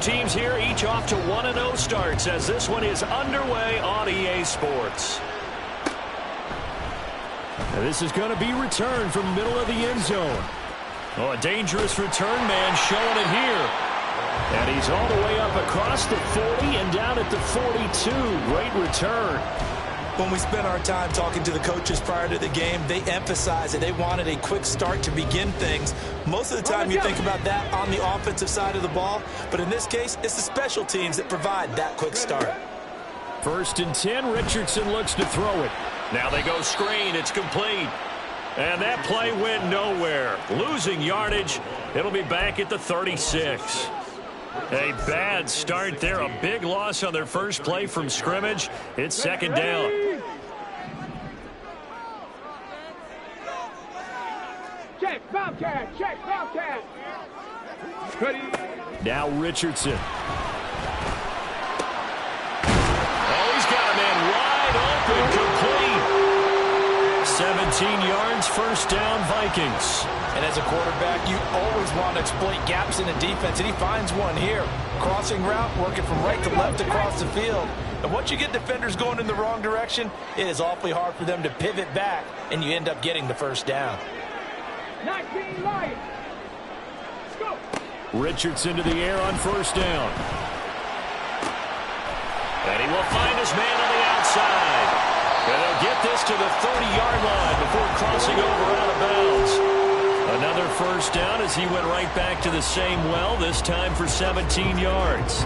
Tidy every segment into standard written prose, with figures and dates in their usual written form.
teams here, each off to 1-0 starts as this one is underway on EA Sports. And this is going to be returned from the middle of the end zone. Oh, a dangerous return man showing it here. And he's all the way up across the 40 and down at the 42. Great return. When we spent our time talking to the coaches prior to the game, they emphasized that they wanted a quick start to begin things. Most of the time you think about that on the offensive side of the ball, but in this case, it's the special teams that provide that quick start. 1st and 10, Richardson looks to throw it. Now they go screen, it's complete. And that play went nowhere. Losing yardage, it'll be back at the 36. A bad start there. A big loss on their first play from scrimmage. It's 2nd down. Check, Bobcat. Check, Bobcat. Now Richardson. Oh, he's got a man wide open. Complete. 17 yards, 1st down, Vikings. And as a quarterback, you always want to exploit gaps in the defense, and he finds one here. Crossing route, working from right to left across the field. And once you get defenders going in the wrong direction, it is awfully hard for them to pivot back, and you end up getting the 1st down. 19 light. Go. Richardson to the air on 1st down. And he will find his man on the outside. And they'll get this to the 30-yard line before crossing over out of bounds. Another 1st down as he went right back to the same well, this time for 17 yards.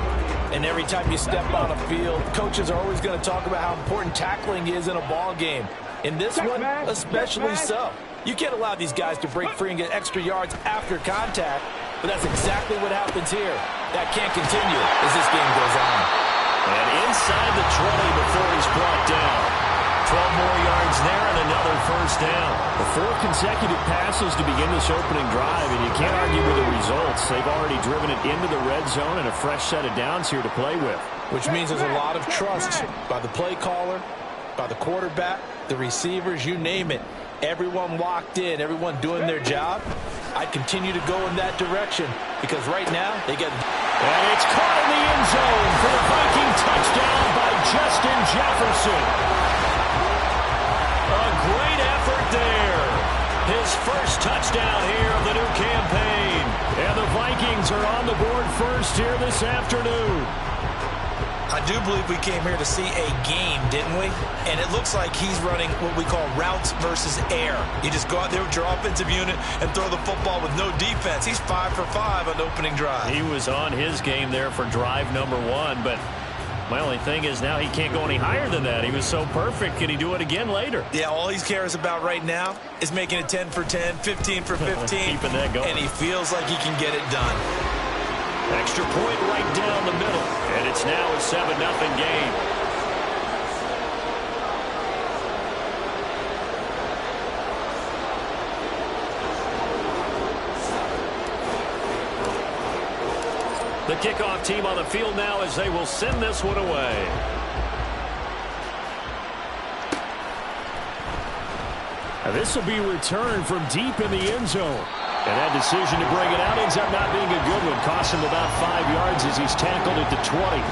And every time you step on a field, coaches are always going to talk about how important tackling is in a ball game. In this one, especially so. You can't allow these guys to break free and get extra yards after contact, but that's exactly what happens here. That can't continue as this game goes on. And inside the 20 before he's brought down. 12 more yards there and another 1st down. The 4 consecutive passes to begin this opening drive, and you can't argue with the results. They've already driven it into the red zone and a fresh set of downs here to play with. Which means there's a lot of trust by the play caller, by the quarterback, the receivers, you name it. Everyone locked in, everyone doing their job. I'd continue to go in that direction because right now they get... And it's caught in the end zone for the Viking touchdown by Justin Jefferson. A great effort there. His 1st touchdown here of the new campaign. And the Vikings are on the board first here this afternoon. I do believe we came here to see a game, didn't we? And it looks like he's running what we call routes versus air. You just go out there with your offensive unit and throw the football with no defense. He's 5 for 5 on the opening drive. He was on his game there for drive number 1, but my only thing is now he can't go any higher than that. He was so perfect. Can he do it again later? Yeah, all he cares about right now is making it 10 for 10, 15 for 15. Keeping that going. And he feels like he can get it done. Extra point right down the middle. And it's now a 7-0 game. The kickoff team on the field now as they will send this one away. Now this will be returned from deep in the end zone. And that decision to bring it out ends up not being a good one. Costs him about 5 yards as he's tackled at the 20.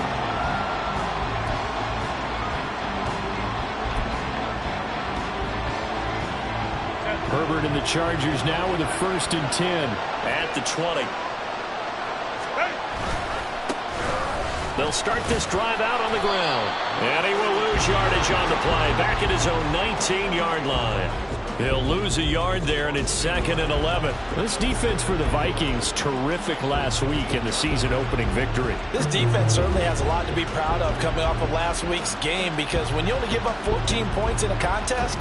Herbert and the Chargers now with a 1st and 10 at the 20. They'll start this drive out on the ground. And he will lose yardage on the play. Back at his own 19-yard line. He'll lose a yard there, and it's 2nd and 11. This defense for the Vikings, terrific last week in the season-opening victory. This defense certainly has a lot to be proud of coming off of last week's game because when you only give up 14 points in a contest,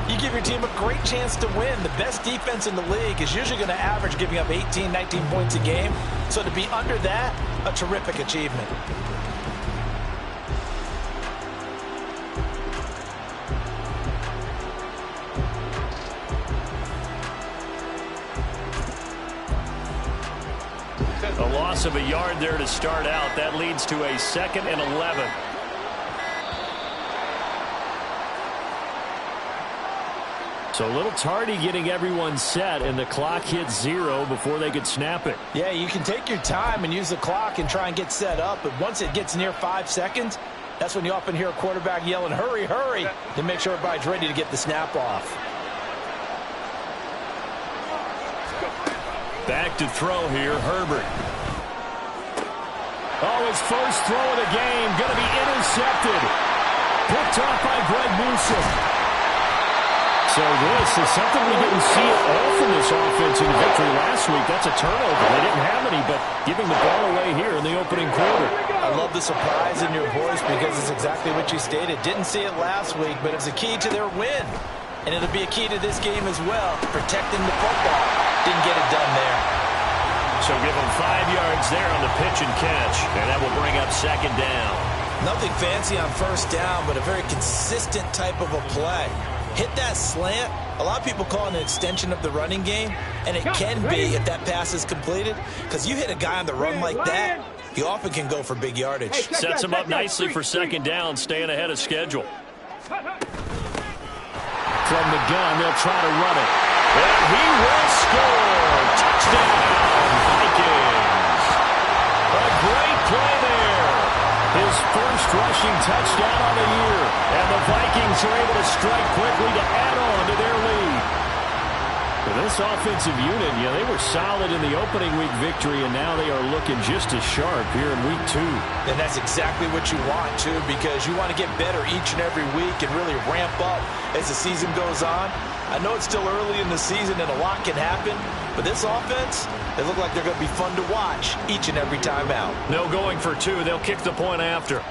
you give your team a great chance to win. The best defense in the league is usually going to average giving up 18, 19 points a game. So to be under that, a terrific achievement. A loss of a yard there to start out. That leads to a 2nd and 11. So a little tardy getting everyone set, and the clock hits 0 before they could snap it. Yeah, you can take your time and use the clock and try and get set up, but once it gets near 5 seconds, that's when you often hear a quarterback yelling, hurry, hurry, to make sure everybody's ready to get the snap off. Back to throw here, Herbert. Oh, his first throw of the game, going to be intercepted. Picked off by Greg Newsome. So this is something we didn't see at all from this offense in victory last week. That's a turnover. They didn't have any, but giving the ball away here in the opening quarter. I love the surprise in your voice because it's exactly what you stated. Didn't see it last week, but it's a key to their win. And it'll be a key to this game as well, protecting the football. Didn't get it done there. So give them 5 yards there on the pitch and catch, and that will bring up second down. Nothing fancy on first down, but a very consistent type of a play. Hit that slant. A lot of people call it an extension of the running game, and it can be if that pass is completed, because you hit a guy on the run like that, you often can go for big yardage. Sets him up nicely for second down, staying ahead of schedule. From the gun, they'll try to run it. And he will score. Touchdown, Vikings. A great play there. His first rushing touchdown on the year. And the Vikings are able to strike quickly to add on to their lead. For this offensive unit, yeah, they were solid in the opening week victory, and now they are looking just as sharp here in week 2. And that's exactly what you want, too, because you want to get better each and every week and really ramp up as the season goes on. I know it's still early in the season and a lot can happen, but this offense, they look like they're going to be fun to watch each and every time out. No going for 2. They'll kick the point after.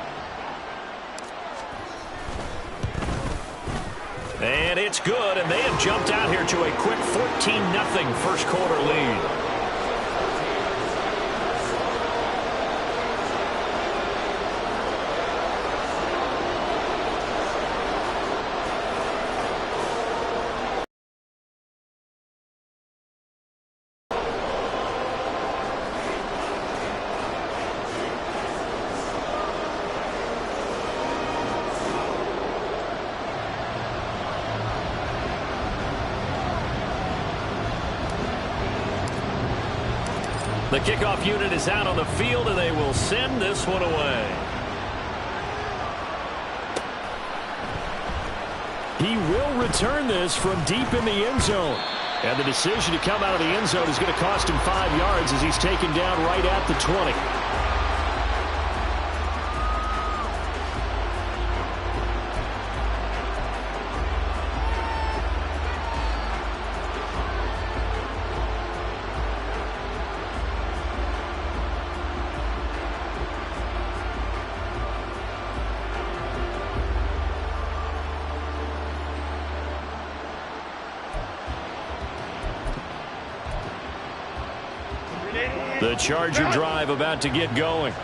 And it's good, and they have jumped out here to a quick 14-0 first quarter lead. The kickoff unit is out on the field, and they will send this one away. He will return this from deep in the end zone. And the decision to come out of the end zone is going to cost him 5 yards as he's taken down right at the 20. The Charger drive about to get going.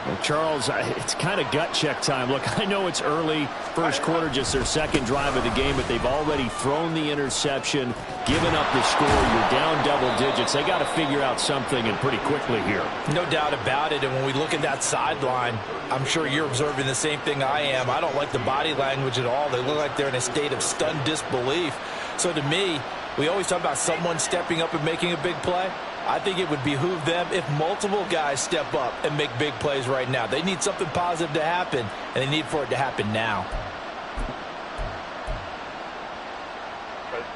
Well, Charles, it's kind of gut check time. Look, I know it's early, first quarter, just their second drive of the game, but they've already thrown the interception, given up the score. You're down double digits. They got to figure out something, and pretty quickly here. No doubt about it, and when we look at that sideline, I'm sure you're observing the same thing I am. I don't like the body language at all. They look like they're in a state of stunned disbelief. So to me, we always talk about someone stepping up and making a big play. I think it would behoove them if multiple guys step up and make big plays right now. They need something positive to happen, and they need for it to happen now.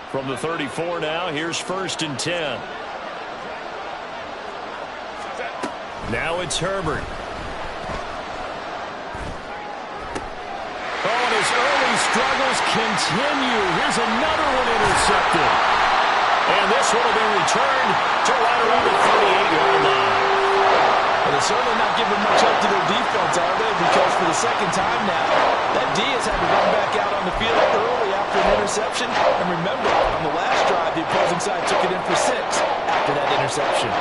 From the 34 now, here's 1st and 10. Now it's Herbert. Oh, and his early struggles continue. Here's another one intercepted. And this one will be returned to right around the 38-yard line. Well, they're certainly not giving much up to their defense, are they? Because for the second time now, that D has had to run back out on the field early after an interception. And remember, on the last drive, the opposing side took it in for 6 after that interception.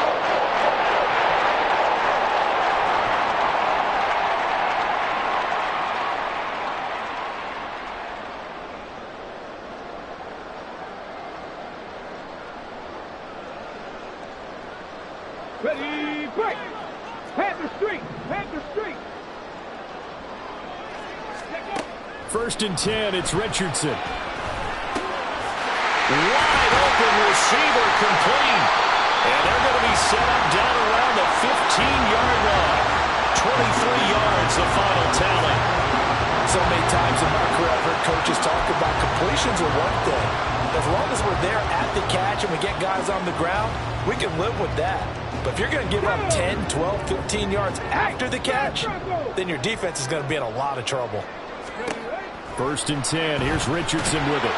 Ready, break. Panther Street. Panther Street. 1st and 10, it's Richardson. receiver complete. And they're going to be set up down around the 15-yard line. 23 yards, the final tally. So many times in my career I've heard coaches talk about completions are one thing. As long as we're there at the catch and we get guys on the ground, we can live with that. But if you're going to give up 10, 12, 15 yards after the catch, then your defense is going to be in a lot of trouble. 1st and 10. Here's Richardson with it.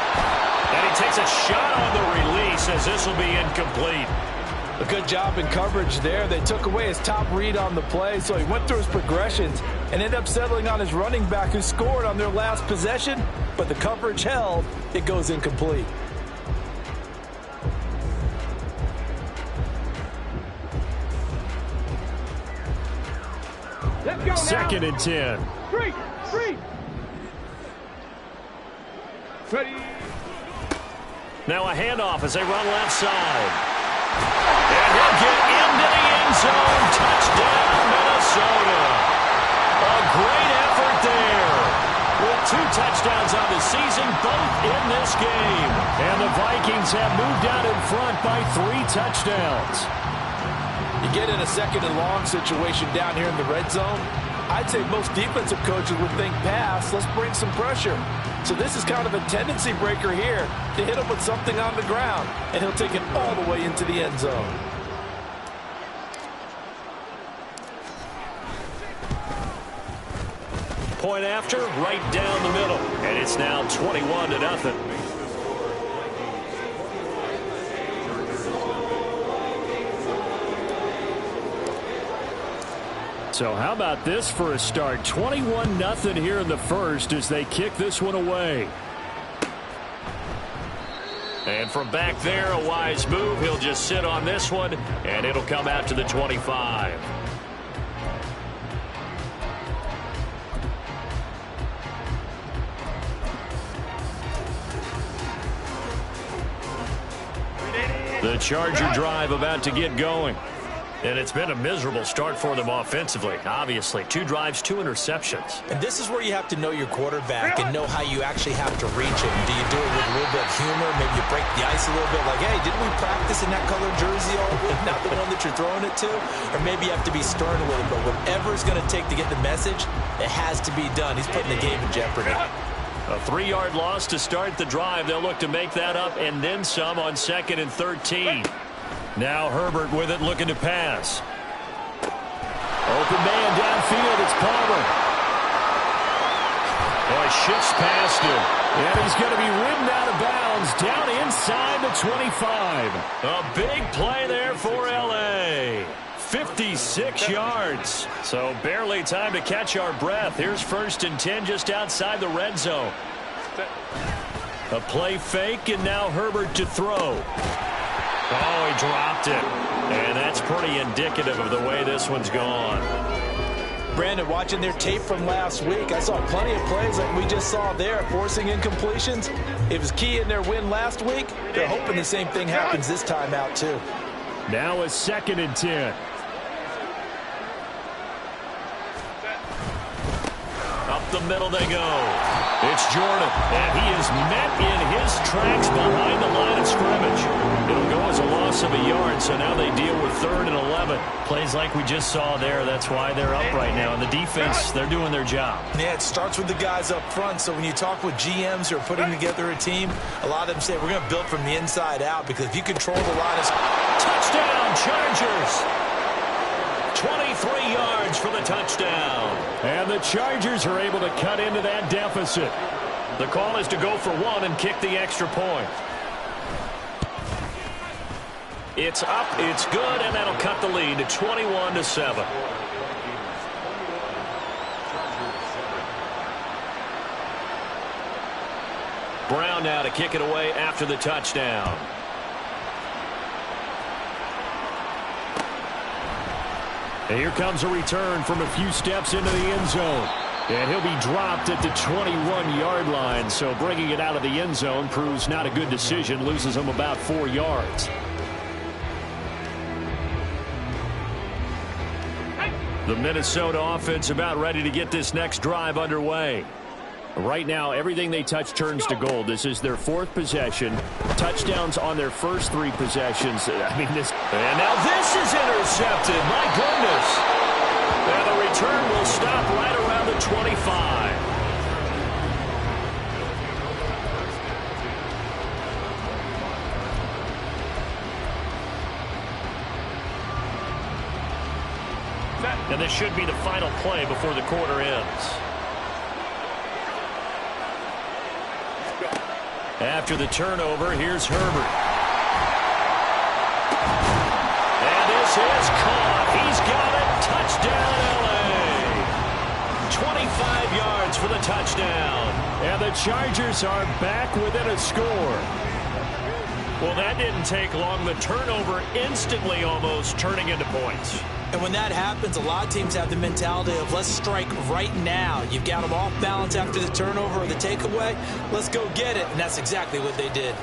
And he takes a shot on the release as this will be incomplete. A good job in coverage there. They took away his top read on the play, so he went through his progressions and ended up settling on his running back who scored on their last possession, but the coverage held. It goes incomplete. Let's go now. 2nd and 10. Street. Ready. Now a handoff as they run left side. And he'll get into the end zone. Touchdown, Minnesota. A great effort there. With 2 touchdowns on the season, both in this game. And the Vikings have moved out in front by 3 touchdowns. You get in a 2nd and long situation down here in the red zone, I'd say most defensive coaches would think pass, let's bring some pressure. So this is kind of a tendency breaker here to hit him with something on the ground, and he'll take it all the way into the end zone. Point after, right down the middle. And it's now 21-0. So how about this for a start? 21-0 here in the first as they kick this one away. And from back there, a wise move. He'll just sit on this one, and it'll come out to the 25. The Charger drive about to get going. And it's been a miserable start for them offensively. Obviously, 2 drives, 2 interceptions. And this is where you have to know your quarterback and know how you actually have to reach him. Do you do it with a little bit of humor? Maybe you break the ice a little bit like, hey, didn't we practice in that colored jersey all week? Not the one that you're throwing it to? Or maybe you have to be stern with him. But whatever it's going to take to get the message, it has to be done. He's putting the game in jeopardy. A 3-yard loss to start the drive. They'll look to make that up and then some on 2nd and 13. Now Herbert with it, looking to pass. Open man downfield, it's Palmer. Boy, shifts past him. And he's going to be ridden out of bounds down inside the 25. A big play there for L.A. 56 yards. So barely time to catch our breath. Here's 1st and 10 just outside the red zone. A play fake, and now Herbert to throw. Oh, he dropped it. And that's pretty indicative of the way this one's gone. Brandon, watching their tape from last week, I saw plenty of plays like we just saw there, forcing incompletions. It was key in their win last week. They're hoping the same thing happens this time out, too. Now a 2nd and 10. Up the middle they go. It's Jordan, and he is met in his tracks behind the line of scrimmage. It'll go as a loss of a yard, so now they deal with 3rd and 11. Plays like we just saw there. That's why they're up right now. And the defense, they're doing their job. Yeah, it starts with the guys up front. So when you talk with GMs who are putting together a team, a lot of them say, we're going to build from the inside out, because if you control the line of... Touchdown, Chargers! 23 yards for the touchdown. And the Chargers are able to cut into that deficit. The call is to go for 1 and kick the extra point. It's up, it's good, and that'll cut the lead to 21-7. Brown now to kick it away after the touchdown. And here comes a return from a few steps into the end zone. And he'll be dropped at the 21-yard line. So bringing it out of the end zone proves not a good decision. Loses him about 4 yards. The Minnesota offense about ready to get this next drive underway. Right now, everything they touch turns to gold. This is their 4th possession. Touchdowns on their first 3 possessions. I mean, this. And now this is intercepted. My goodness. And the return will stop right around the 25. And this should be the final play before the quarter ends. After the turnover, here's Herbert. And this is caught. He's got it. Touchdown, L.A. 25 yards for the touchdown. And the Chargers are back within a score. Well, that didn't take long. The turnover instantly almost turning into points. And when that happens, a lot of teams have the mentality of let's strike right now. You've got them off balance after the turnover or the takeaway. Let's go get it. And that's exactly what they did.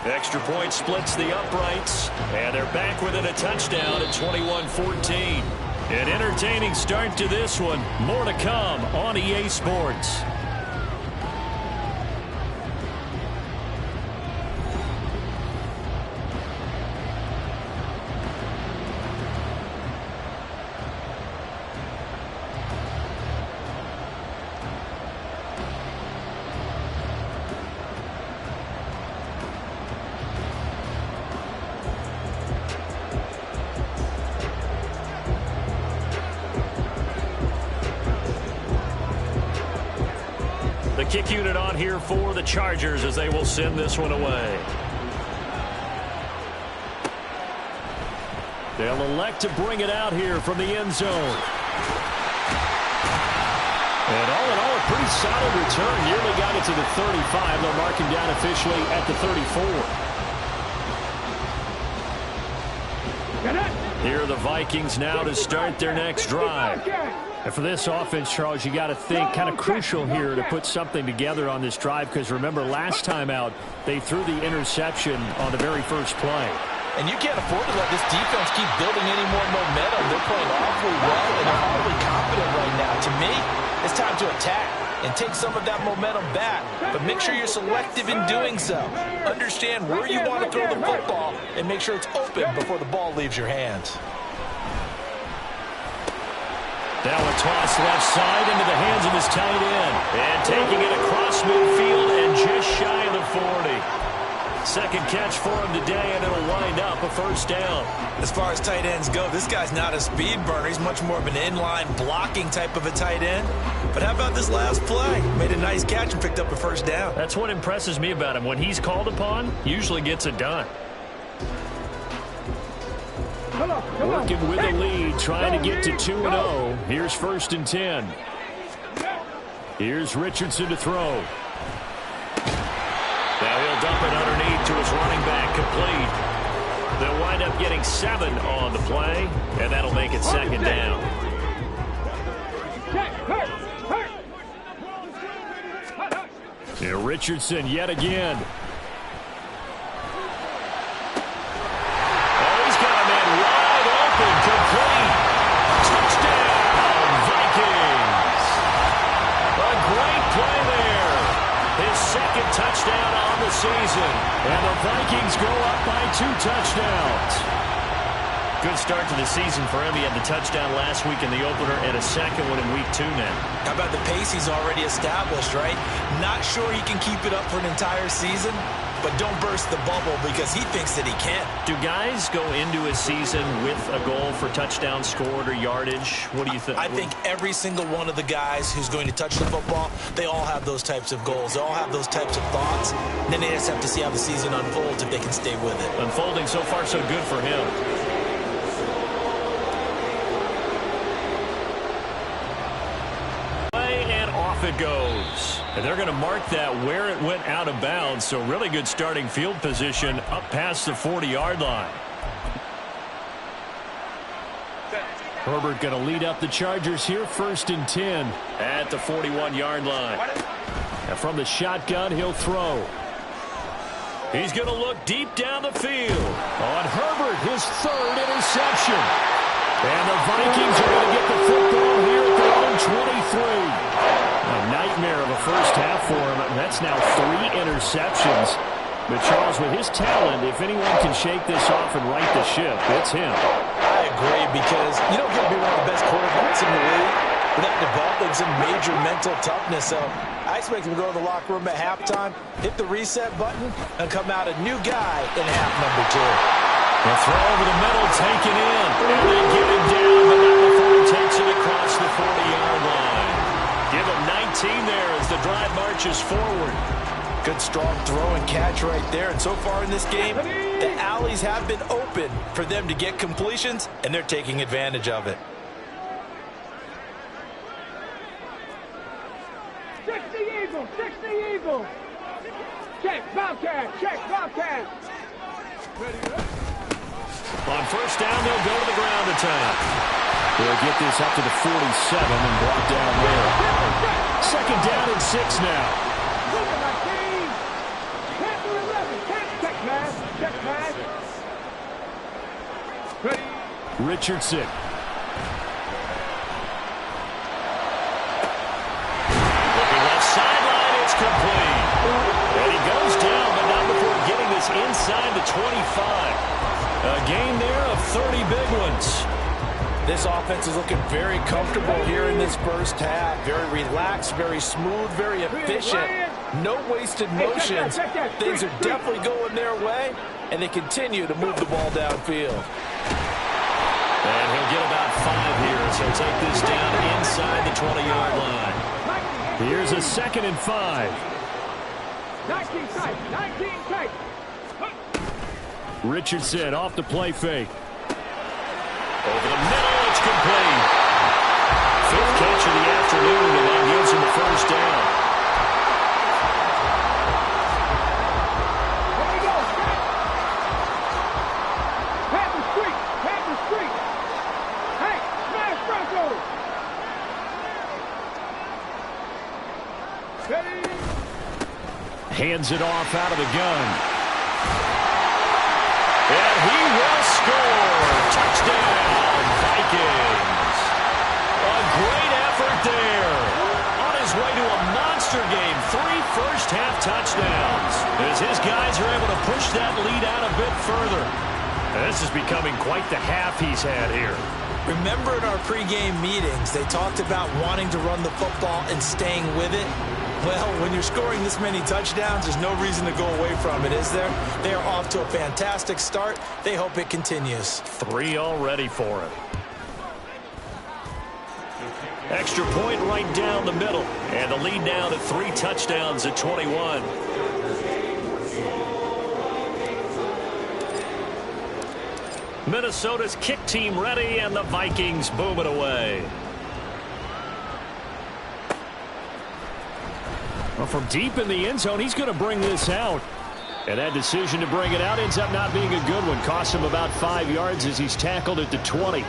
Extra point splits the uprights. And they're back within a touchdown at 21-14. An entertaining start to this one. More to come on EA Sports. The kick unit on here for the Chargers as they will send this one away. They'll elect to bring it out here from the end zone. And all in all, a pretty solid return. Nearly got it to the 35. They'll mark him down officially at the 34. Here are the Vikings now to start their next drive. And for this offense, Charles, you got to think kind of crucial here to put something together on this drive, because remember last time out they threw the interception on the very first play. And you can't afford to let this defense keep building any more momentum. They're playing awfully well and they're awfully confident right now. To me, it's time to attack and take some of that momentum back. But make sure you're selective in doing so. Understand where you want to throw the football and make sure it's open before the ball leaves your hands. Now a toss left side into the hands of his tight end. And taking it across midfield and just shy of the 40. Second catch for him today, and it'll wind up a first down. As far as tight ends go, this guy's not a speed burner. He's much more of an inline blocking type of a tight end. But how about this last play? Made a nice catch and picked up a first down. That's what impresses me about him. When he's called upon, usually gets it done. Working with the lead, trying to get to 2-0. Here's 1st and 10. Here's Richardson to throw. Now he'll dump it underneath to his running back, complete. They'll wind up getting 7 on the play, and that'll make it 2nd down. Here Richardson yet again. Oh, he's got a man wide open, complete. Touchdown, Vikings. A great play there. His 2nd touchdown on the season. And the Vikings go up by 2 touchdowns. Good start to the season for him. He had the touchdown last week in the opener and a 2nd one in week 2 now. How about the pace he's already established, right? Not sure he can keep it up for an entire season, but don't burst the bubble because he thinks that he can. Do guys go into a season with a goal for touchdown scored or yardage? What do you think? I think every single one of the guys who's going to touch the football, they all have those types of goals. They all have those types of thoughts. And then they just have to see how the season unfolds if they can stay with it. Unfolding so far so good for him. And off it goes. And they're going to mark that where it went out of bounds. So really good starting field position up past the 40-yard line. Herbert going to lead up the Chargers here, 1st and 10 at the 41-yard line. And from the shotgun, he'll throw. He's going to look deep down the field. On Herbert, his 3rd interception. And the Vikings are going to get the football here at their own and 23. A nightmare of a first half for him. That's now 3 interceptions. But Charles, with his talent, if anyone can shake this off and right the ship, it's him. I agree, because you don't get to be one of the best quarterbacks in the league without developing some major mental toughness. So I expect him to go to the locker room at halftime, hit the reset button, and come out a new guy in half number 2. The throw over the middle, taken in. And they get him down, but not before he takes it across the 40-yard line. Give him 19 there as the drive marches forward. Good, strong throw and catch right there. And so far in this game, the alleys have been open for them to get completions, and they're taking advantage of it. Check the Eagle, check the Eagle. Check, Bobcat, check, Bobcat. On first down, they'll go to the ground attack. They'll get this up to the 47 and brought down there. Second down and 6 now. Richardson. Looking left sideline, it's complete. And he goes down, but not before getting this inside the 25. A gain there of 30 big ones. This offense is looking very comfortable here in this first half. Very relaxed, very smooth, very efficient. No wasted motions. Things are definitely going their way, and they continue to move the ball downfield. And he'll get about 5 here as he'll take this down inside the 20-yard line. Here's a 2nd and 5. 19 tight, 19 tight. Richardson off the play fake. Over the middle, it's complete. 5th catch of the afternoon, and that gives him the first down. There we go, check. Pat the street, pat the street. Hey, smash Broncos. Ready? Hands it off out of the gun. And he will score. Touchdown, Vikings. A great effort there. On his way to a monster game. 3 first-half touchdowns. As his guys are able to push that lead out a bit further. And this is becoming quite the half he's had here. Remember in our pregame meetings, they talked about wanting to run the football and staying with it. Well, when you're scoring this many touchdowns, there's no reason to go away from it, is there? They are off to a fantastic start. They hope it continues. 3 already for him. Extra point right down the middle. And the lead now to 3 touchdowns at 21. Minnesota's kick team ready, and the Vikings boom it away. Well, from deep in the end zone, he's going to bring this out. And that decision to bring it out ends up not being a good one. Costs him about 5 yards as he's tackled at the 20.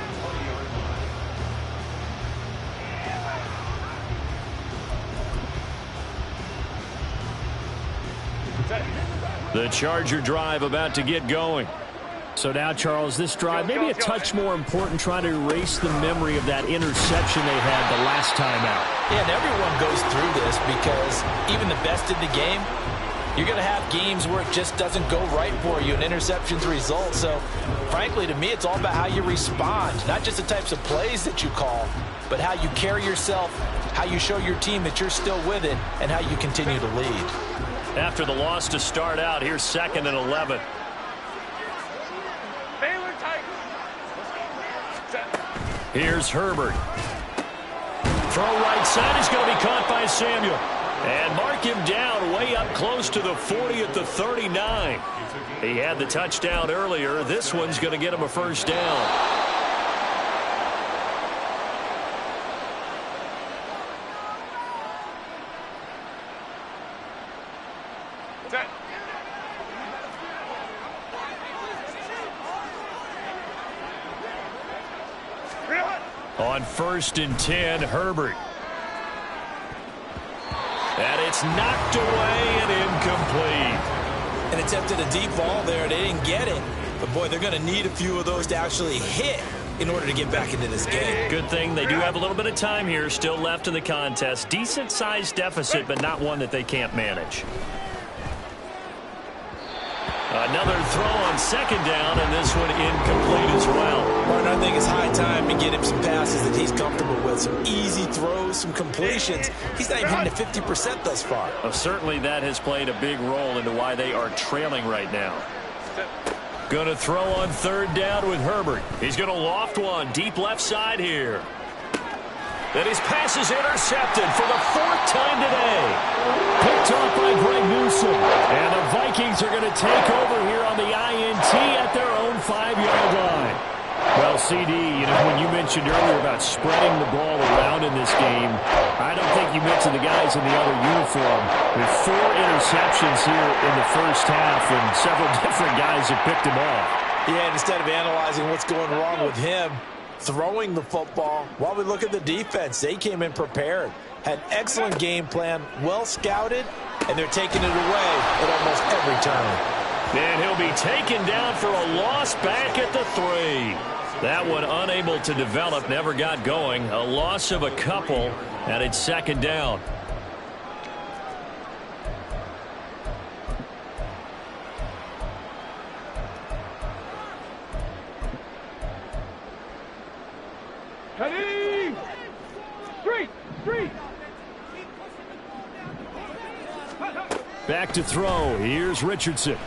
The Charger drive about to get going. So now, Charles, this drive maybe a touch more important, trying to erase the memory of that interception they had the last time out. Yeah, and everyone goes through this because even the best in the game, you're going to have games where it just doesn't go right for you and interceptions result. So, frankly, to me, it's all about how you respond, not just the types of plays that you call, but how you carry yourself, how you show your team that you're still with it, and how you continue to lead. After the loss to start out, here's 2nd and 11. Here's Herbert. Throw right side is going to be caught by Samuel. And mark him down way up close to the 40 at the 39. He had the touchdown earlier. This one's going to get him a first down. On 1st and 10, Herbert. And it's knocked away and incomplete. And attempted a deep ball there. They didn't get it. But, boy, they're going to need a few of those to actually hit in order to get back into this game. Good thing they do have a little bit of time here still left in the contest. Decent-sized deficit, but not one that they can't manage. Another throw on second down, and this one incomplete as well. Martin, I think it's high time to get him some passes that he's comfortable with. Some easy throws, some completions. He's not even hitting to 50% thus far. Well, certainly that has played a big role into why they are trailing right now. Going to throw on third down with Herbert. He's going to loft one deep left side here. And his pass is intercepted for the fourth time today. Picked off by Greg Newsom. And the Vikings are going to take over here on the INT at their own 5-yard line. Well, CD, when you mentioned earlier about spreading the ball around in this game, I don't think you mentioned the guys in the other uniform. With 4 interceptions here in the first half, and several different guys have picked him off. Yeah, and instead of analyzing what's going wrong with him, throwing the football, while we look at the defense, they came in prepared. Had excellent game plan, well scouted, and they're taking it away at almost every turn. And he'll be taken down for a loss back at the 3. That one unable to develop, never got going. A loss of a couple, and it's second down. Heading! Street! Back to throw. Here's Richardson.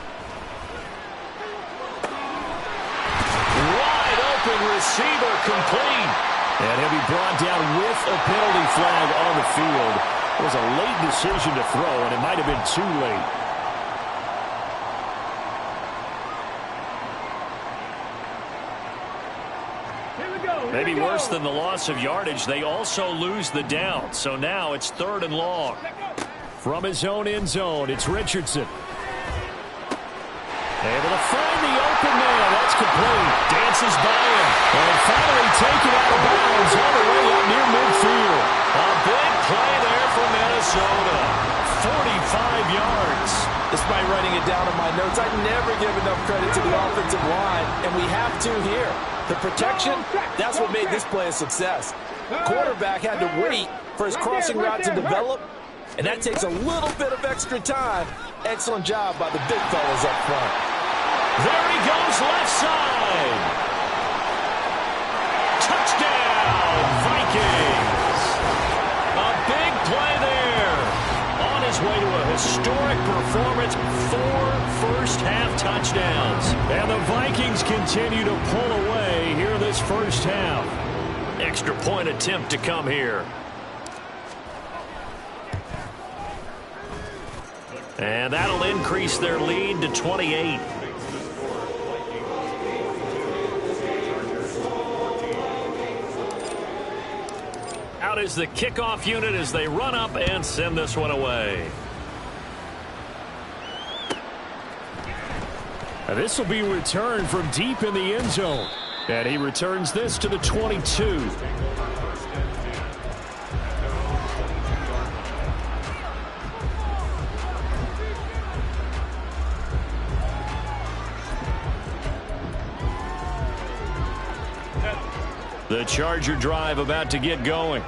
Wide open receiver complete. And he'll be brought down with a penalty flag on the field. It was a late decision to throw, and it might have been too late. Maybe worse than the loss of yardage, they also lose the down. So now it's 3rd and long. From his own end zone, it's Richardson. Able to find the open man. That's complete. Dances by him. And finally taken out of bounds all the way up near midfield. A big play there for Minnesota. 45 yards. Despite writing it down in my notes, I never give enough credit to the offensive line, and we have to here. The protection, that's what made this play a success. Quarterback had to wait for his crossing route to develop, and that takes a little bit of extra time. Excellent job by the big fellas up front. There he goes, left side. Touchdown, Vikings. A big play there. On his way to a historic performance, 4 first-half touchdowns. And the Vikings continue to pull away here this first half. Extra point attempt to come here. And that'll increase their lead to 28. Out is the kickoff unit as they run up and send this one away. Now this will be returned from deep in the end zone. And he returns this to the 22. The Charger drive about to get going.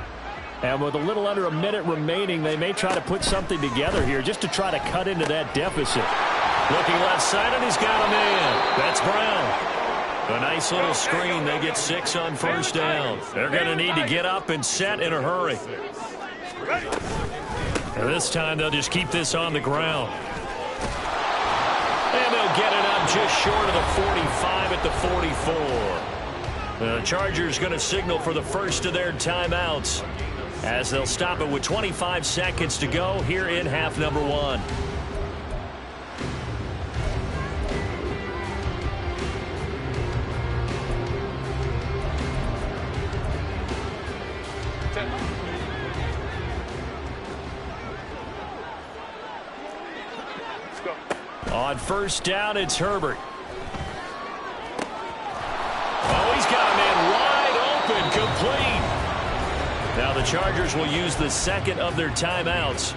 And with a little under a minute remaining, they may try to put something together here just to try to cut into that deficit. Looking left side, and he's got a man. That's Brown. A nice little screen. They get 6 on first down. They're going to need to get up and set in a hurry. And this time they'll just keep this on the ground. And they'll get it up just short of the 45 at the 44. The Chargers going to signal for the first of their timeouts as they'll stop it with 25 seconds to go here in half number 1. On first down, it's Herbert. Oh, he's got a man wide open, complete. Now the Chargers will use the second of their timeouts.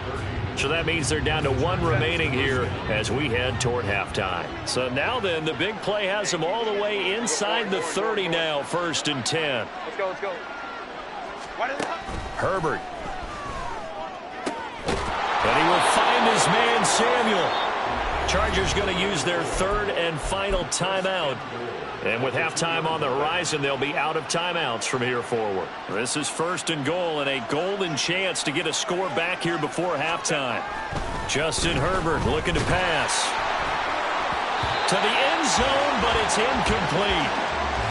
So that means they're down to 1 remaining here as we head toward halftime. So now then, the big play has them all the way inside the 30 now, 1st and 10. Let's go, let's go. Herbert. And he will find his man, Samuel. Chargers going to use their 3rd and final timeout. And with halftime on the horizon, they'll be out of timeouts from here forward. This is 1st and goal and a golden chance to get a score back here before halftime. Justin Herbert looking to pass to the end zone, but it's incomplete.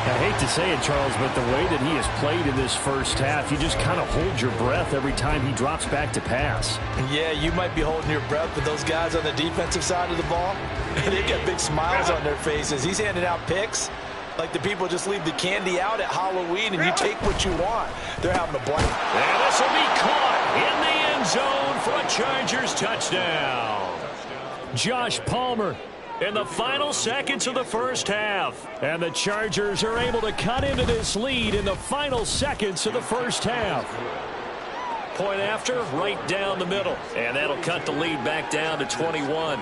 I hate to say it, Charles, but the way that he has played in this first half, you just kind of hold your breath every time he drops back to pass. Yeah, you might be holding your breath, but those guys on the defensive side of the ball, they got big smiles on their faces. He's handing out picks like the people just leave the candy out at Halloween and you take what you want. They're having a blast. And this will be caught in the end zone for a Chargers touchdown. Josh Palmer In the final seconds of the first half. And the Chargers are able to cut into this lead in the final seconds of the first half. Point after, right down the middle. And that'll cut the lead back down to 21.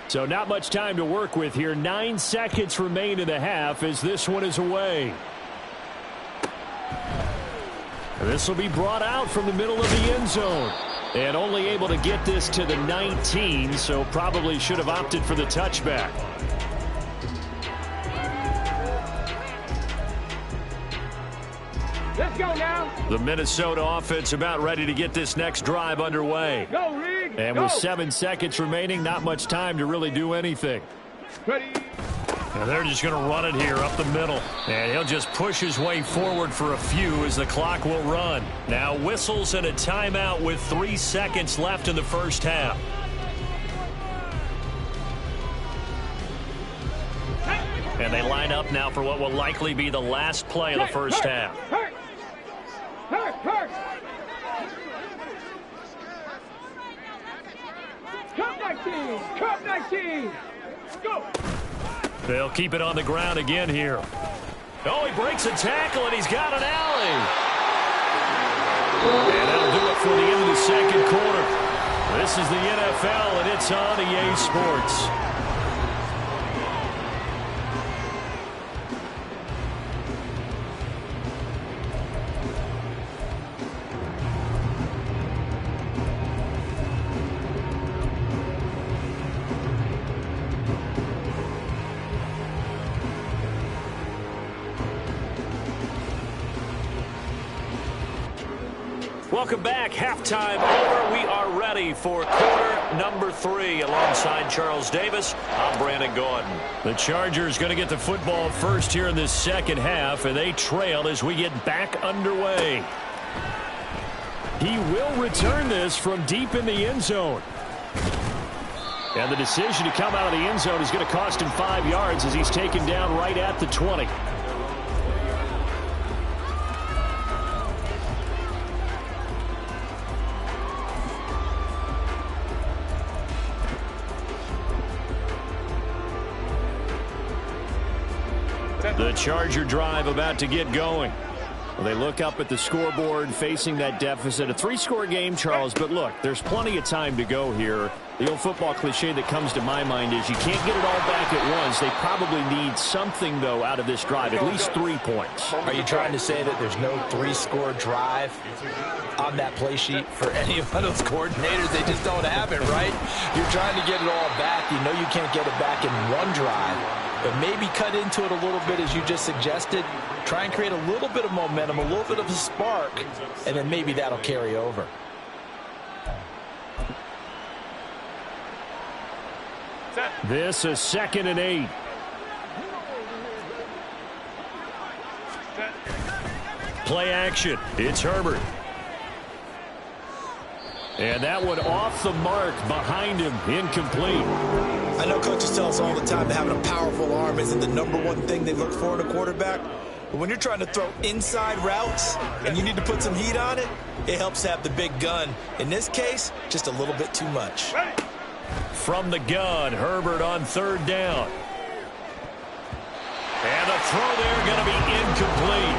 So not much time to work with here. 9 seconds remain in the half as this one is away. This will be brought out from the middle of the end zone. And only able to get this to the 19, so probably should have opted for the touchback. Let's go now. The Minnesota offense about ready to get this next drive underway. Go, Reed. And go. with 7 seconds remaining, not much time to really do anything. Ready. And they're just going to run it here up the middle. And he'll just push his way forward for a few as the clock will run. Now whistles and a timeout with 3 seconds left in the first half. And they line up now for what will likely be the last play of the first half. Hurt. Hurt. Hurt. Cup 19. Cup 19. Go. They'll keep it on the ground again here. Oh, he breaks a tackle, and he's got an alley. And that'll do it for the end of the second quarter. This is the NFL, and it's on EA Sports. Welcome back. Halftime over. We are ready for quarter number 3. Alongside Charles Davis, I'm Brandon Gordon. The Chargers going to get the football first here in this second half, and they trail as we get back underway. He will return this from deep in the end zone. And the decision to come out of the end zone is going to cost him 5 yards as he's taken down right at the 20. The Charger drive about to get going. Well, they look up at the scoreboard facing that deficit. A 3-score game, Charles, but look, there's plenty of time to go here. The old football cliche that comes to my mind is you can't get it all back at once. They probably need something, though, out of this drive, at least 3 points. Are you trying to say that there's no 3-score drive on that play sheet for any of those coordinators? They just don't have it, right? You're trying to get it all back. You know you can't get it back in one drive. But maybe cut into it a little bit, as you just suggested. Try and create a little bit of momentum, a little bit of a spark, and then maybe that'll carry over. This is 2nd and 8. Play action. It's Herbert. And that one off the mark behind him. Incomplete. I know coaches tell us all the time that having a powerful arm isn't the #1 thing they look for in a quarterback. But when you're trying to throw inside routes and you need to put some heat on it, it helps have the big gun. In this case, just a little bit too much. From the gun, Herbert on 3rd down. And the throw there going to be incomplete.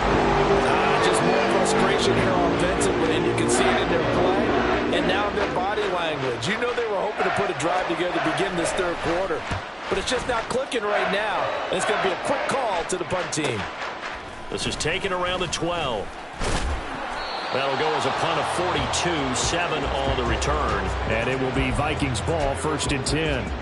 Just more frustration here offensively, and you can see it in their play and now in their body language. You know they were hoping to put a drive together to begin this third quarter, but it's just not clicking right now. And it's going to be a quick call to the punt team. This is taken around the 12. That'll go as a punt of 42, 7 on the return. And it will be Vikings ball, 1st and 10.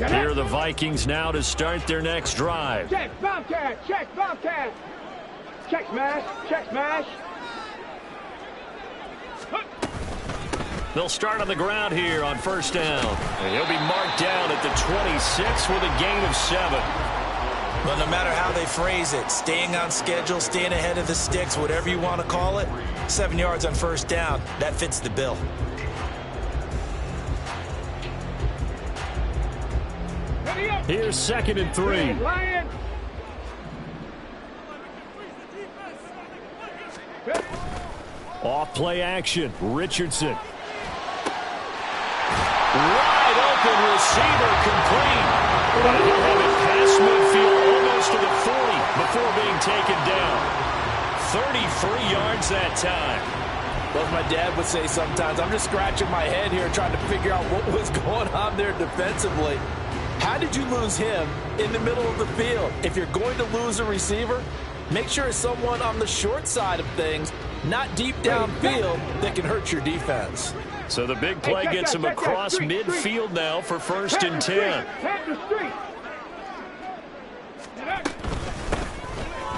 Here are the Vikings now to start their next drive. Check, Bobcat, check, Bobcat. Check smash, check smash. They'll start on the ground here on 1st down. And he'll be marked down at the 26 with a gain of 7. Well, no matter how they phrase it, staying on schedule, staying ahead of the sticks, whatever you want to call it, 7 yards on 1st down, that fits the bill. Here's 2nd and 3. Lion. Off play action. Richardson. Wide open receiver complete. And he'll have it past midfield almost to the 40 before being taken down. 33 yards that time. Well, as my dad would say sometimes, I'm just scratching my head here trying to figure out what was going on there defensively. How did you lose him in the middle of the field? If you're going to lose a receiver, make sure it's someone on the short side of things, not deep downfield, that can hurt your defense. So the big play gets him across midfield now for 1st and 10.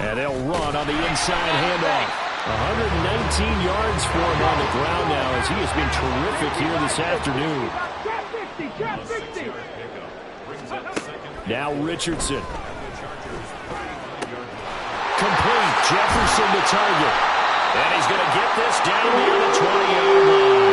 And they'll run on the inside handoff. 119 yards for him on the ground now as he has been terrific here this afternoon. Now Richardson. Complete. Jefferson to target. And he's going to get this down near the 20-yard line.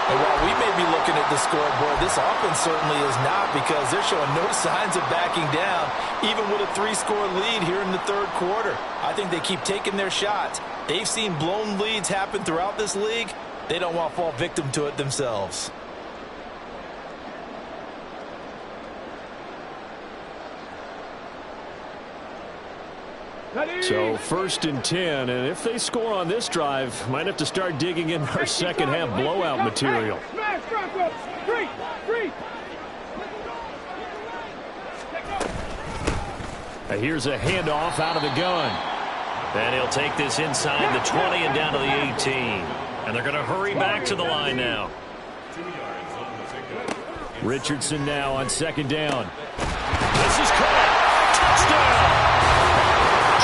And while we may be looking at the scoreboard, this offense certainly is not, because they're showing no signs of backing down, even with a 3-score lead here in the third quarter. I think they keep taking their shots. They've seen blown leads happen throughout this league. They don't want to fall victim to it themselves. So 1st and 10, and if they score on this drive, might have to start digging in our second half blowout material. Here's a handoff out of the gun. And he'll take this inside the 20 and down to the 18. And they're going to hurry back to the line now. Richardson now on 2nd down. This is caught. Touchdown.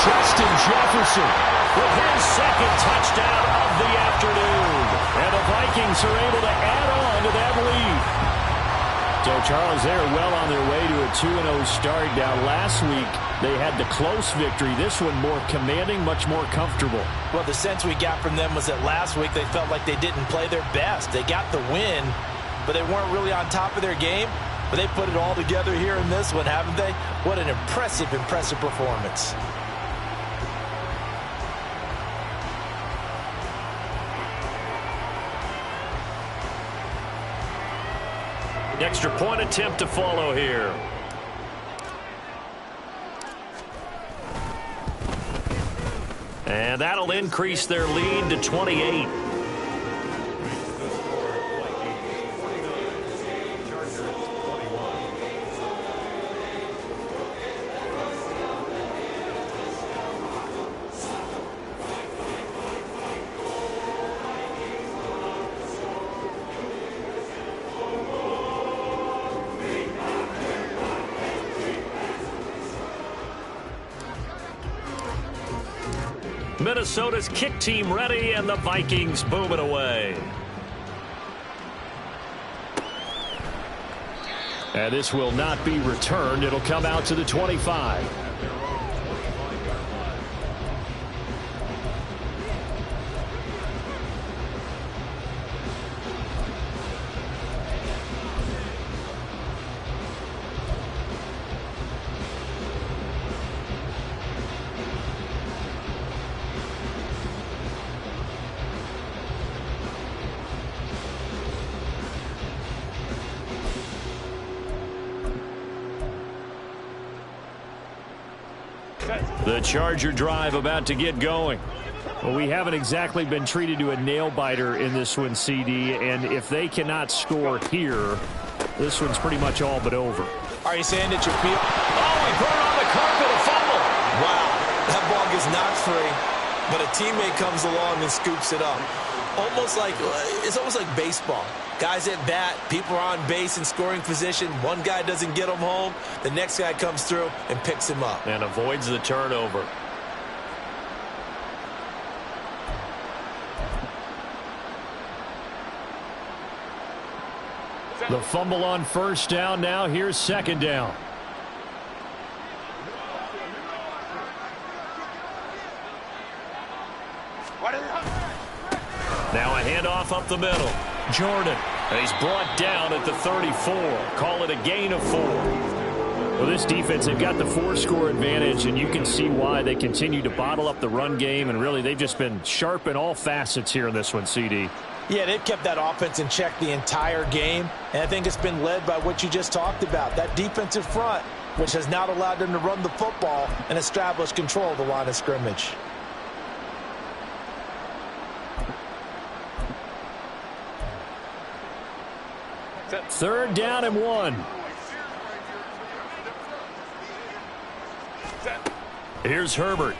Justin Jefferson with his 2nd touchdown of the afternoon. And the Vikings are able to add on to that lead. So, Charles, they're well on their way to a 2-0 start. Now, last week, they had the close victory. This one more commanding, much more comfortable. Well, the sense we got from them was that last week they felt like they didn't play their best. They got the win, but they weren't really on top of their game. But they put it all together here in this one, haven't they? What an impressive, impressive performance. Extra point attempt to follow here. And that'll increase their lead to 28. Minnesota's kick team ready, and the Vikings boom it away. And this will not be returned. It'll come out to the 25. The Charger drive about to get going. Well, we haven't exactly been treated to a nail-biter in this one, CD, and if they cannot score here, this one's pretty much all but over. Are you saying that you feel... Oh, he put it on the carpet, a fumble. Wow, that ball gets knocked free, but a teammate comes along and scoops it up. It's almost like baseball. Guys at bat, people are on base in scoring position. One guy doesn't get him home. The next guy comes through and picks him up. And avoids the turnover. The fumble on first down. Now here's second down. Now a handoff up the middle. Jordan. He's brought down at the 34. Call it a gain of 4. Well, this defense, they've got the 4-score advantage, and you can see why they continue to bottle up the run game, and really they've just been sharp in all facets here in this one, CD. Yeah, they've kept that offense in check the entire game, and I think it's been led by what you just talked about, that defensive front, which has not allowed them to run the football and establish control of the line of scrimmage. Third down and 1. Here's Herbert.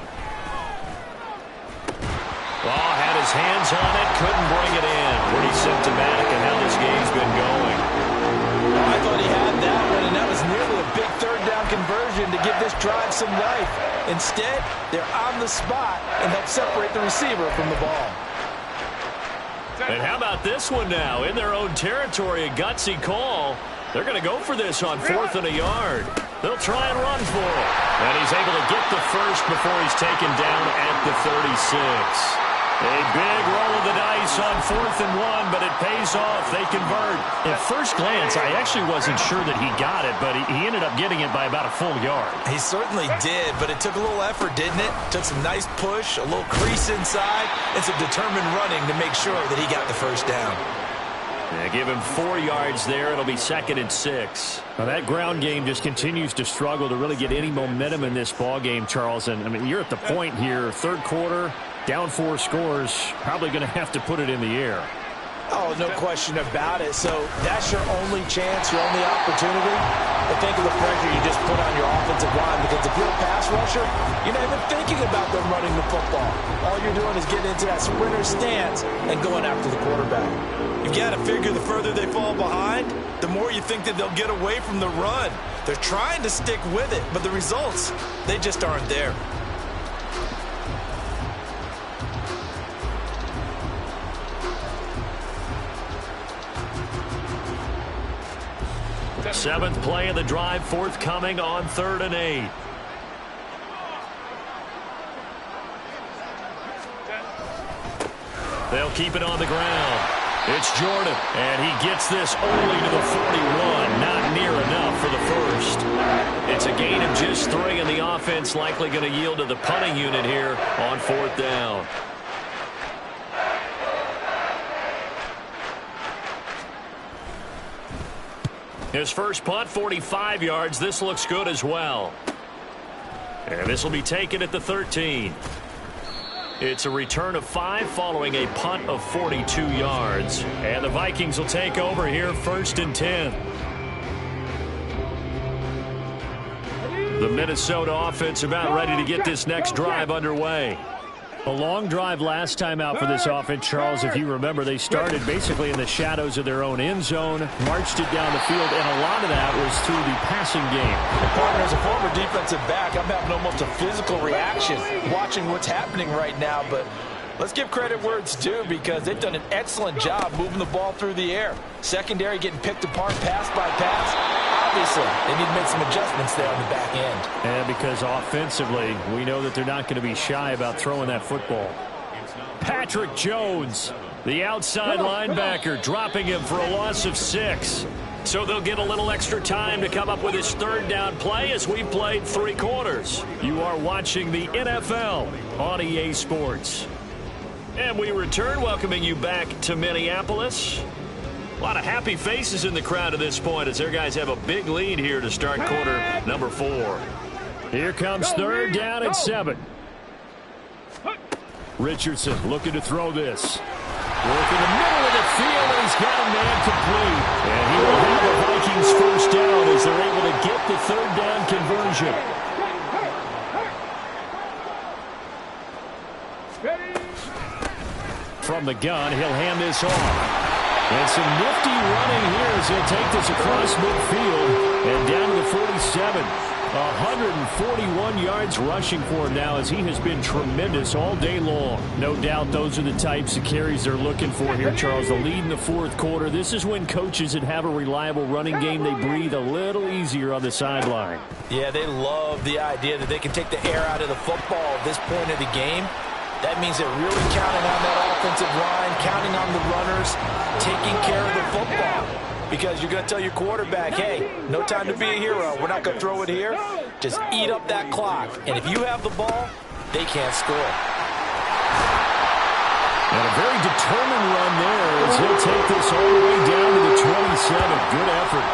Oh, had his hands on it, couldn't bring it in. Pretty symptomatic of how this game's been going. I thought he had that one, and that was nearly a big third down conversion to give this drive some life. Instead, they're on the spot and help separate the receiver from the ball. And how about this one now? In their own territory, a gutsy call. They're going to go for this on 4th and a yard. They'll try and run for it. And he's able to get the first before he's taken down at the 36. A big roll of the dice on 4th and 1, but it pays off. They convert. At first glance, I actually wasn't sure that he got it, but he ended up getting it by about a full yard. He certainly did, but it took a little effort, didn't it? Took some nice push, a little crease inside, and some determined running to make sure that he got the first down. Yeah, give him 4 yards there. It'll be 2nd and 6. Now that ground game just continues to struggle to really get any momentum in this ball game, Charles. And, I mean, you're at the point here, third quarter, down 4 scores, probably going to have to put it in the air. Oh, no question about it. So that's your only chance, your only opportunity. But think of the pressure you just put on your offensive line, because if you're a pass rusher, you're not even thinking about them running the football. All you're doing is getting into that sprinter stance and going after the quarterback. You've got to figure the further they fall behind, the more you think that they'll get away from the run. They're trying to stick with it, but the results, they just aren't there. Seventh play of the drive, forthcoming on 3rd and 8. They'll keep it on the ground. It's Jordan, and he gets this only to the 41. Not near enough for the first. It's a gain of just 3, and the offense likely going to yield to the punting unit here on 4th down. His first punt, 45 yards. This looks good as well. And this will be taken at the 13. It's a return of 5 following a punt of 42 yards. And the Vikings will take over here, 1st and 10. The Minnesota offense about ready to get this next drive underway. A long drive last time out for this offense, Charles. If you remember, they started basically in the shadows of their own end zone, marched it down the field, and a lot of that was through the passing game. Partner, as a former defensive back, I'm having almost a physical reaction watching what's happening right now, but let's give credit where it's due, because they've done an excellent job moving the ball through the air. Secondary getting picked apart pass by pass. Obviously, they need to make some adjustments there on the back end. And because offensively, we know that they're not going to be shy about throwing that football. Patrick Jones, the outside linebacker, dropping him for a loss of 6. So they'll get a little extra time to come up with his 3rd down play as we played 3 quarters. You are watching the NFL on EA Sports. And we return, welcoming you back to Minneapolis. A lot of happy faces in the crowd at this point as their guys have a big lead here to start quarter number 4. Here comes third down and 7. Richardson looking to throw this. Work in the middle of the field, and he's got a man complete. And he will have the Vikings first down as they're able to get the third down conversion. From the gun, he'll hand this off. And some nifty running here as he'll take this across midfield and down to the 47. 141 yards rushing for him now as he has been tremendous all day long. No doubt those are the types of carries they're looking for here, Charles. The lead in the fourth quarter. This is when coaches that have a reliable running game, they breathe a little easier on the sideline. Yeah, they love the idea that they can take the air out of the football at this point of the game. That means they're really counting on that offensive line, counting on the runners, taking care of the football. Because you're going to tell your quarterback, hey, no time to be a hero. We're not going to throw it here. Just eat up that clock. And if you have the ball, they can't score. And a very determined run there as he'll take this all the way down to the 27. Good effort.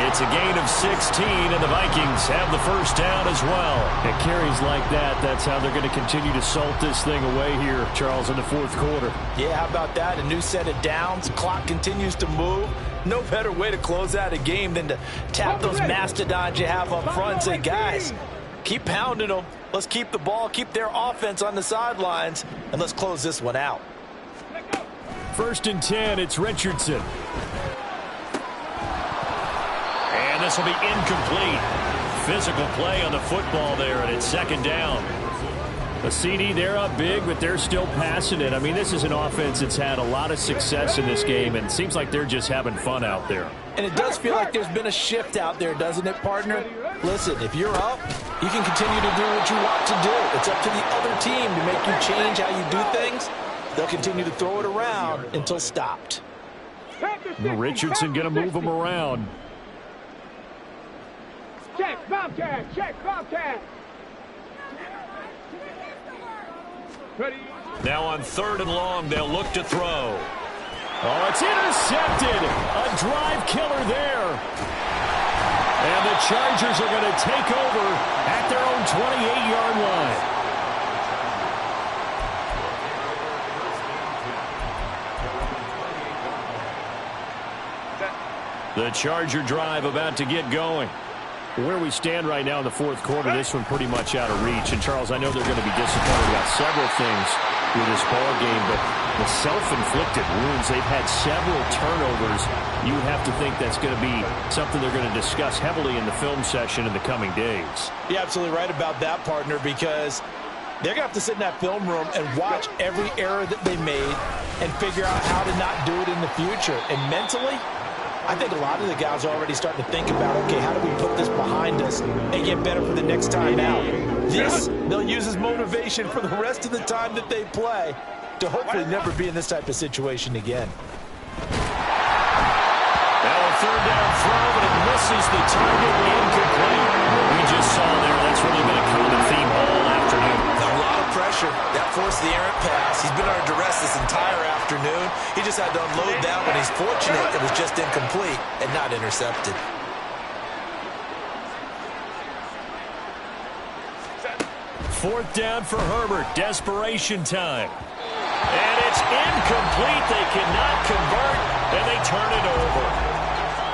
It's a gain of 16, and the Vikings have the first down as well. At carries like that, that's how they're going to continue to salt this thing away here, Charles, in the fourth quarter. Yeah, how about that? A new set of downs. Clock continues to move. No better way to close out a game than to tap those mastodons you have up front and say, guys, keep pounding them. Let's keep the ball, keep their offense on the sidelines, and let's close this one out. First and 10, it's Richardson. And this will be incomplete. Physical play on the football there, and it's second down. The CD, they're up big, but they're still passing it. I mean, this is an offense that's had a lot of success in this game, and it seems like they're just having fun out there. And it does feel like there's been a shift out there, doesn't it, partner? Listen, if you're up, you can continue to do what you want to do. It's up to the other team to make you change how you do things. They'll continue to throw it around until stopped. Richardson going to move them around. Check, Bobcat, check, Bobcat. Ready. Now on third and long, they'll look to throw. Oh, it's intercepted. A drive killer there. And the Chargers are going to take over at their own 28-yard line. The Charger drive about to get going. Where we stand right now in the fourth quarter, this one pretty much out of reach. And, Charles, I know they're going to be disappointed about several things with this ball game, but the self-inflicted wounds, they've had several turnovers. You have to think that's going to be something they're going to discuss heavily in the film session in the coming days. You're absolutely right about that, partner, because they're going to have to sit in that film room and watch every error that they made and figure out how to not do it in the future. And mentally, I think a lot of the guys are already starting to think about, okay, how do we put this behind us and get better for the next time out? This, they'll use as motivation for the rest of the time that they play to hopefully never be in this type of situation again. Now a third down throw, but it misses the target, incomplete. What we just saw there, that's really been a common theme all afternoon. A lot of pressure. That forced the errant pass. He's been under duress this entire afternoon. He just had to unload that one. He's fortunate it was just incomplete and not intercepted. Fourth down for Herbert. Desperation time. And it's incomplete. They cannot convert, and they turn it over.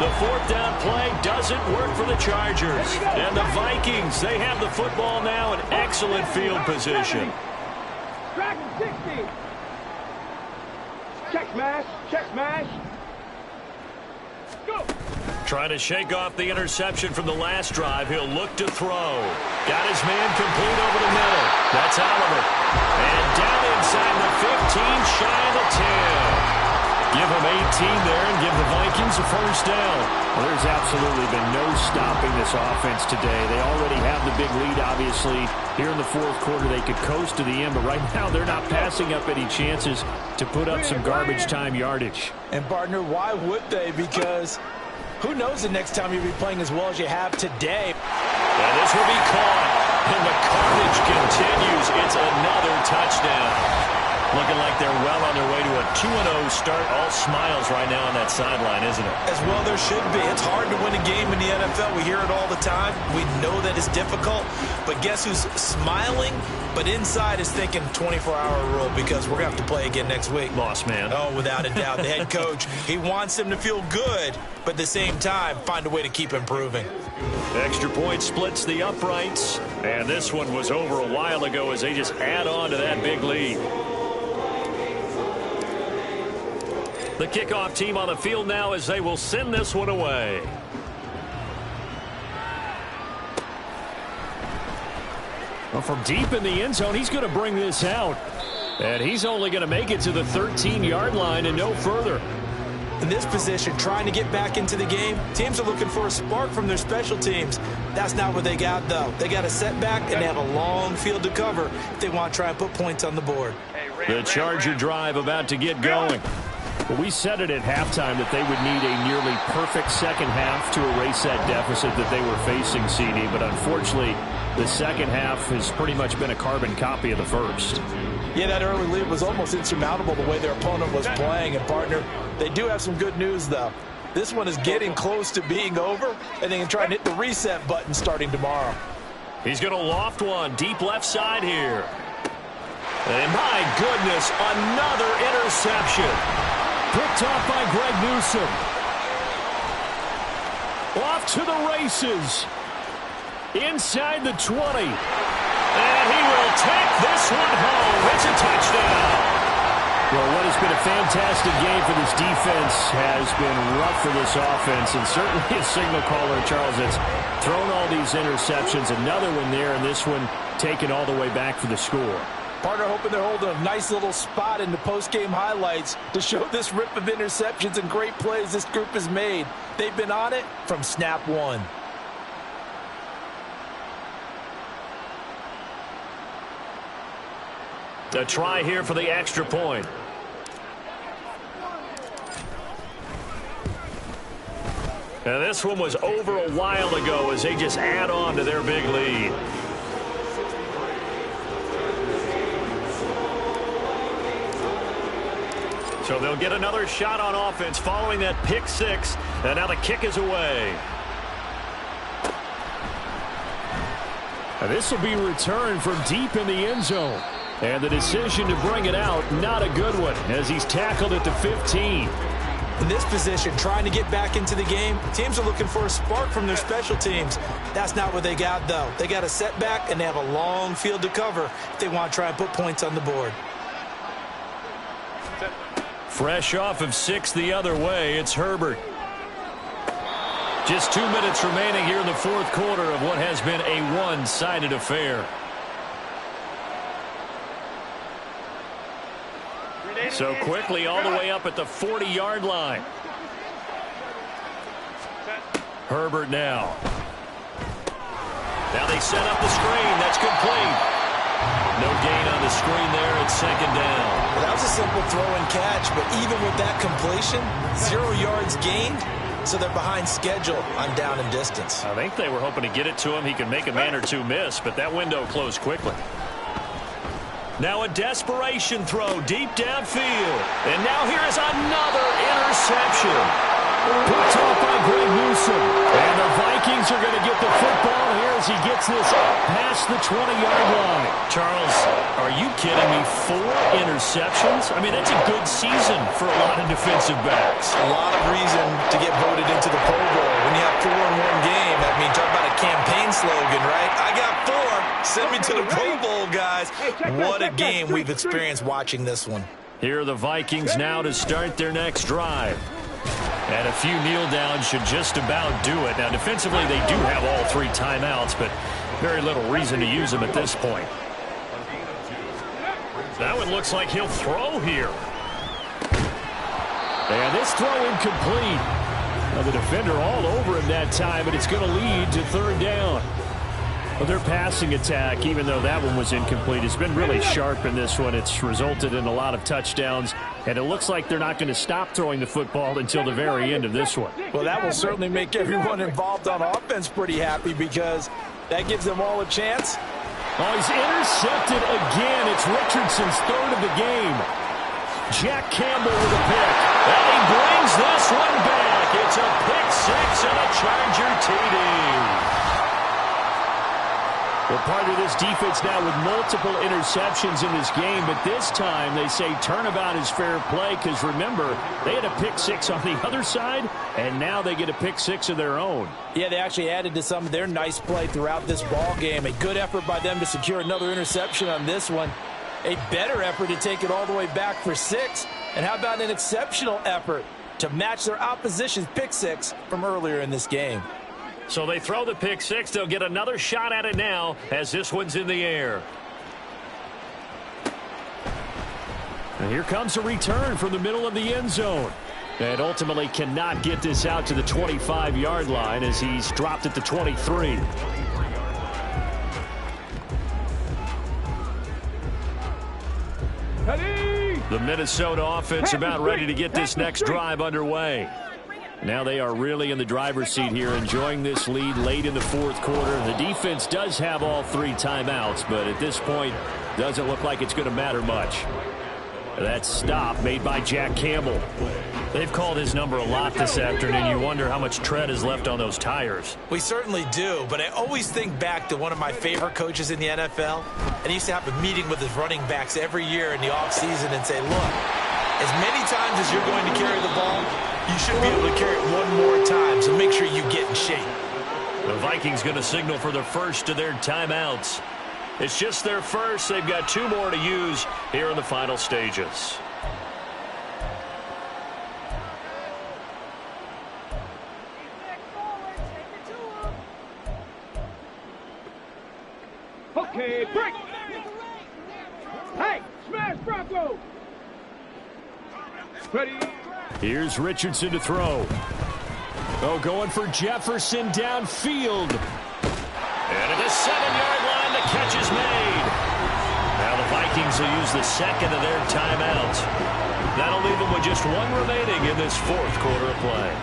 The fourth down play doesn't work for the Chargers. And the Vikings, they have the football now in excellent field position. Dragon 60. Check smash, check smash. Go. Trying to shake off the interception from the last drive. He'll look to throw. Got his man complete over the middle. That's Oliver. And down inside the 15, shy of the 10. Give him 18 there and give the Vikings a first down. Well, there's absolutely been no stopping this offense today. They already have the big lead, obviously. Here in the fourth quarter, they could coast to the end, but right now they're not passing up any chances to put up some garbage time yardage. And, partner, why would they? Because who knows the next time you'll be playing as well as you have today. And this will be caught. And the carnage continues. It's another touchdown. Looking like they're well on their way to a 2-0 start. All smiles right now on that sideline, isn't it? As well there should be. It's hard to win a game in the NFL. We hear it all the time. We know that it's difficult. But guess who's smiling? But inside is thinking 24-hour rule because we're going to have to play again next week. Lost man. Oh, without a doubt. The head coach, he wants them to feel good, but at the same time, find a way to keep improving. Extra point splits the uprights. And this one was over a while ago as they just add on to that big lead. The kickoff team on the field now as they will send this one away. Well, from deep in the end zone, he's going to bring this out. And he's only going to make it to the 13-yard line and no further. In this position, trying to get back into the game, teams are looking for a spark from their special teams. That's not what they got, though. They got a setback, and they have a long field to cover if they want to try and put points on the board. The Charger drive about to get going. Well, we said it at halftime that they would need a nearly perfect second half to erase that deficit that they were facing, CD. But unfortunately, the second half has pretty much been a carbon copy of the first. Yeah, that early lead was almost insurmountable the way their opponent was playing. And, partner, they do have some good news, though. This one is getting close to being over, and they can try and hit the reset button starting tomorrow. He's going to loft one deep left side here. And my goodness, another interception. Picked off by Greg Newsome. Off to the races. Inside the 20. And he will take this one home. It's a touchdown. Well, what has been a fantastic game for this defense has been rough for this offense, and certainly a signal caller, Charles, that's thrown all these interceptions. Another one there, and this one taken all the way back for the score. Partner hoping they're holding a nice little spot in the post-game highlights to show this rip of interceptions and great plays this group has made. They've been on it from snap one. A try here for the extra point. And this one was over a while ago as they just add on to their big lead. So they'll get another shot on offense following that pick six. And now the kick is away. Now this will be returned from deep in the end zone. And the decision to bring it out, not a good one, as he's tackled at the 15. In this position, trying to get back into the game, teams are looking for a spark from their special teams. That's not what they got, though. They got a setback, and they have a long field to cover if they want to try and put points on the board. Fresh off of 6 the other way, it's Herbert. Just 2 minutes remaining here in the fourth quarter of what has been a one-sided affair. So quickly all the way up at the 40-yard line. Herbert now. Now they set up the screen. That's complete. No gain on the screen there. It's second down. Well, that was a simple throw and catch, but even with that completion, 0 yards gained, so they're behind schedule on down and distance. I think they were hoping to get it to him. He could make a man or two miss, but that window closed quickly. Now a desperation throw deep downfield. And now here is another interception. Picked off by Greg Newsome. And the Vikings are going to get the football here as he gets this up past the 20-yard line. Charles, are you kidding me? 4 interceptions? I mean, that's a good season for a lot of defensive backs. A lot of reason to get voted into the Pro Bowl. When you have 4 in one game, I mean, talk about a campaign slogan, right? I got 4. Send me to the Pro Bowl, guys. What a game we've experienced watching this one. Here are the Vikings now to start their next drive. And a few kneel downs should just about do it. Now, defensively, they do have all 3 timeouts, but very little reason to use them at this point. That one looks like he'll throw here. And this throw incomplete. Now, the defender all over him that time, but it's going to lead to third down. Well, their passing attack, even though that one was incomplete, has been really sharp in this one. It's resulted in a lot of touchdowns, and it looks like they're not going to stop throwing the football until the very end of this one. Well, that will certainly make everyone involved on offense pretty happy because that gives them all a chance Oh, he's intercepted again. It's Richardson's third of the game. Jack Campbell with a pick. And he brings this one back. It's a pick six and a Charger TD. Well, part of this defense now with multiple interceptions in this game, but this time they say turnabout is fair play because, remember, they had a pick six on the other side, and now they get a pick six of their own. Yeah, they actually added to some of their nice play throughout this ball game. A good effort by them to secure another interception on this one. A better effort to take it all the way back for six. And how about an exceptional effort to match their opposition's pick six from earlier in this game? So they throw the pick six. They'll get another shot at it now as this one's in the air. And here comes a return from the middle of the end zone. And ultimately cannot get this out to the 25-yard line as he's dropped at the 23. The Minnesota offense about ready to get this next drive underway. Now they are really in the driver's seat here, enjoying this lead late in the fourth quarter. The defense does have all three timeouts, but at this point, doesn't look like it's going to matter much. That stop made by Jack Campbell. They've called his number a lot this afternoon. You wonder how much tread is left on those tires. We certainly do, but I always think back to one of my favorite coaches in the NFL, and he used to have a meeting with his running backs every year in the offseason and say, look, as many times as you're going to carry the ball, you should be able to carry it one more time, so make sure you get in shape. The Vikings going to signal for the first of their timeouts. It's just their first. They've got two more to use here in the final stages. Okay, break. Hey, smash Bronco. Ready. Here's Richardson to throw. Oh, going for Jefferson downfield. And at the 7-yard line, the catch is made. Now the Vikings will use the second of their timeouts. That'll leave them with just one remaining in this fourth quarter of play.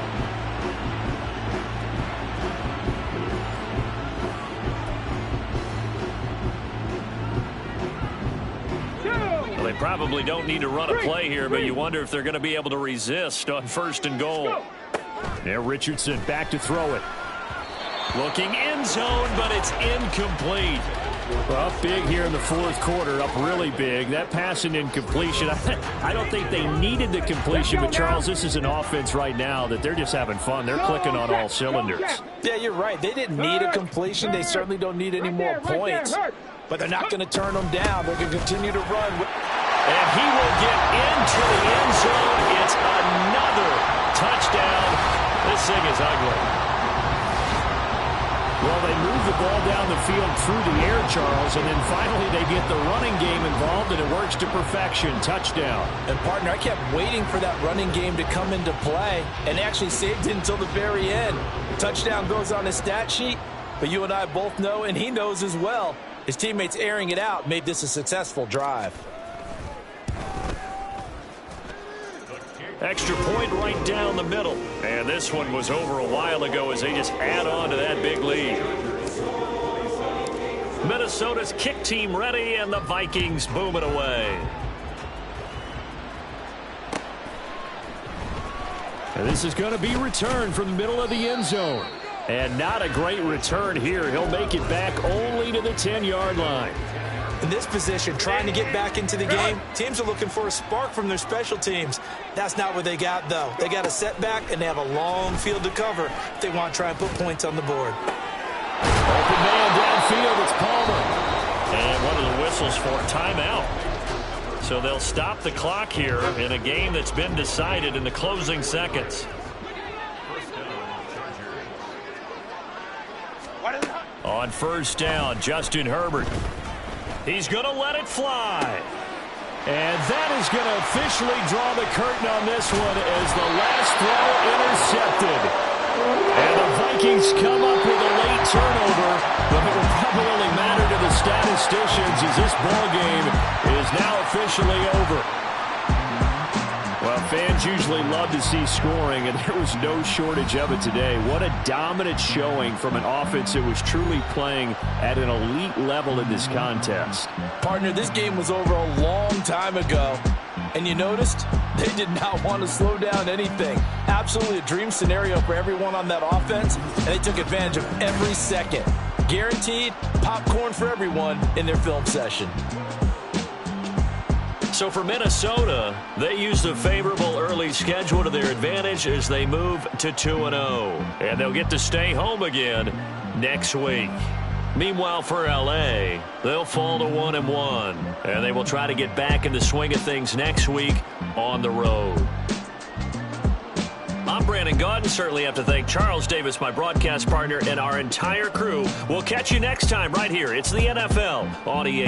Well, they probably don't need to run a play here, but you wonder if they're going to be able to resist on first and goal. Now Richardson back to throw it. Looking end zone, but it's incomplete. Well, up big here in the fourth quarter, up really big. That pass and incompletion, I don't think they needed the completion, but Charles, this is an offense right now that they're just having fun. They're clicking on all cylinders. Yeah, you're right. They didn't need a completion. They certainly don't need any more points. But they're not going to turn them down. They're going to continue to run. And he will get into the end zone. It's another touchdown. This thing is ugly. Well, they move the ball down the field through the air, Charles, and then finally they get the running game involved, and it works to perfection. Touchdown. And, partner, I kept waiting for that running game to come into play and actually saved it until the very end. Touchdown goes on his stat sheet, but you and I both know, and he knows as well, his teammates airing it out made this a successful drive. Extra point right down the middle. And this one was over a while ago as they just add on to that big lead. Minnesota's kick team ready, and the Vikings booming away. And this is going to be returned from the middle of the end zone. And not a great return here. He'll make it back only to the 10-yard line. In this position, trying to get back into the game, teams are looking for a spark from their special teams. That's not what they got, though. They got a setback, and they have a long field to cover if they want to try and put points on the board. Open man downfield, it's Palmer. And one of the whistles for timeout. So they'll stop the clock here in a game that's been decided in the closing seconds. On first down, Justin Herbert. He's going to let it fly. And that is going to officially draw the curtain on this one as the last throw intercepted. And the Vikings come up with a late turnover, but it will probably only matter to the statisticians as this ball game is now officially over. Well, Fans usually love to see scoring, and there was no shortage of it today. What a dominant showing from an offense that was truly playing at an elite level in this contest. Partner, this game was over a long time ago, and you noticed they did not want to slow down anything. Absolutely a dream scenario for everyone on that offense, and they took advantage of every second. Guaranteed popcorn for everyone in their film session. So for Minnesota, they used a favorable early schedule to their advantage as they move to 2-0. And they'll get to stay home again next week. Meanwhile, for L.A., they'll fall to 1-1. And they will try to get back in the swing of things next week on the road. I'm Brandon Gaudin. Certainly have to thank Charles Davis, my broadcast partner, and our entire crew. We'll catch you next time right here. It's the NFL on EA.